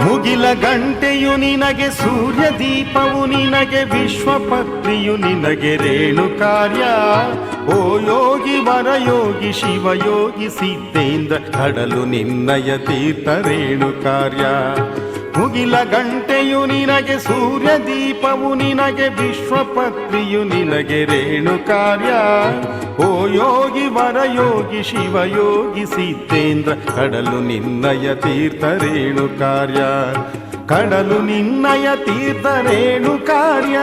ಮುಗಿಲ ಗಂಟೆಯು ನಿನಗೆ ಸೂರ್ಯ ದೀಪವು ನಿನಗೆ ವಿಶ್ವಪತ್ನಿಯು ನಿನಗೆ ರೇಣು ಕಾರ್ಯ. ಓ ಯೋಗಿ ವರಯೋಗಿ ಶಿವಯೋಗಿ ಸಿದ್ಧೇಂದ್ರ ಕಡಲು ನಿನ್ನಯ ತೀರ್ಥ ರೇಣು ಕಾರ್ಯ. ಮುಗಿಲ ಗಂಟೆಯು ನಿನಗೆ ಸೂರ್ಯ ದೀಪವು ನಿನಗೆ ವಿಶ್ವಪತ್ನಿಯು ನಿನಗೆ ರೇಣು ಕಾರ್ಯ. ಓ ಯೋಗಿ ವರಯೋಗಿ ಶಿವಯೋಗಿ ಸಿದ್ಧೇಂದ್ರ ಕಡಲು ನಿನ್ನಯ ತೀರ್ಥ ರೇಣು ಕಾರ್ಯ. ಕಡಲು ನಿನ್ನಯ ತೀರ್ಥ ರೇಣು ಕಾರ್ಯ.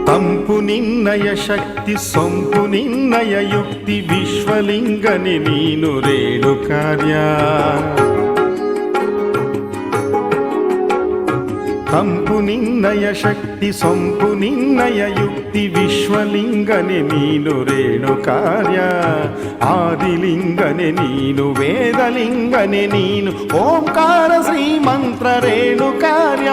ತಂಪು ನಿನ್ನಯ ಶಕ್ತಿ ಸೊಂಪು ನಿನ್ನಯ ಯುಕ್ತಿ ವಿಶ್ವಲಿಂಗನೆ ನೀನು ರೇಣು ಕಾರ್ಯ. ತಂಪು ನಿನ್ನಯ ಶಕ್ತಿ ಸೊಂಪು ನಿನ್ನಯ ಯುಕ್ತಿ ವಿಶ್ವಲಿಂಗನೆ ನೀನು ರೇಣು ಕಾರ್ಯ. ಆದಿಲಿಂಗನೆ ನೀನು ವೇದಲಿಂಗನೆ ನೀನು ಓಂಕಾರ ಶ್ರೀಮಂತ್ರ ರೇಣು ಕಾರ್ಯ.